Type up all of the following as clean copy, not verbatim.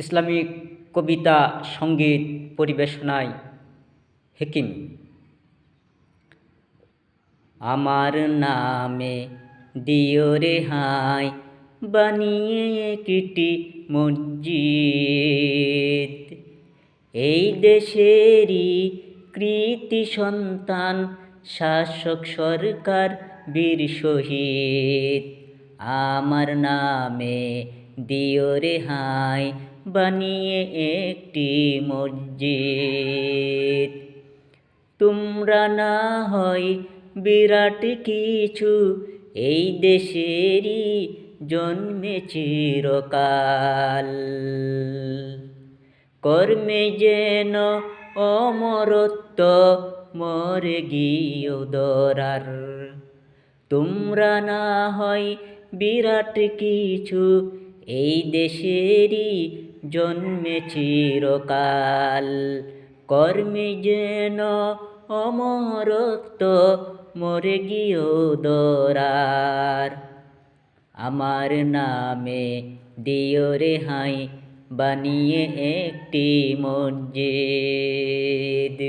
Islamic কবিতা সঙ্গীত পরিবেশনায় হেকিম। আমার নামে দিও রেহাই বানিয়ে একটি মসজিদ, এই দেশেরই কৃতি সন্তান শাসক সরকার বীর শহীদ। আমার নামে দিও রেহাই বানিয়ে একটি মসজিদ। তোমরা না হয় বিরাট কিছু, এই দেশেরই জন্মে চিরকাল, কর্মে যেন অমরত্ব মরে গিয়েও দরার। তোমরা না হয় বিরাট কিছু, এই দেশেরই জন্মে চিরকাল, কর্মে যেন অমরত্ব মরে গিয়েও দরার। আমার নামে দিও রেহাই বানিয়ে একটি মসজিদ।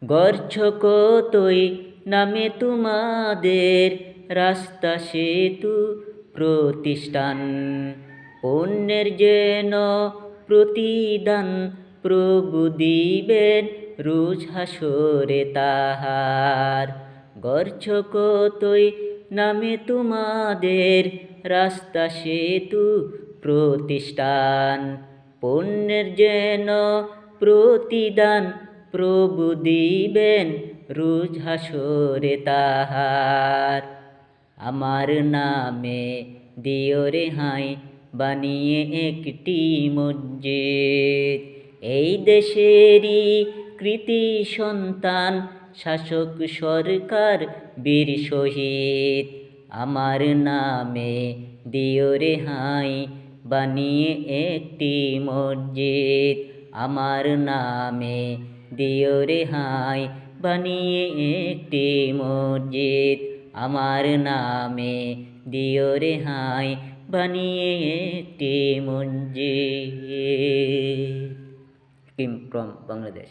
গড়ছ কতই নামে তোমাদের রাস্তা সেতু প্রতিষ্ঠান, অন্যের যেন প্রতিদান প্রভু দিবেন রোজ হাসরে তাহার। গড়ছ কতই নামে তোমাদের রাস্তা সেতু প্রতিষ্ঠান, পণ্যের যেন প্রতিদান প্রভু দিবেন রোজ হাসরে তাহার। আমার নামে দিও রেহাই বানিয়ে একটি মসজিদ, এই দেশেরই কৃতি সন্তান শাসক সরকার বীর শহীদ। আমার নামে দিও রেহাই বানিয়ে একটি মসজিদ। আমার নামে দিও রেহাই বানিয়ে একটি মসজিদ। আমার নামে দিও রেহাই বানিয়ে একটি মসজিদ। হেকিম ফ্রম বাংলাদেশ।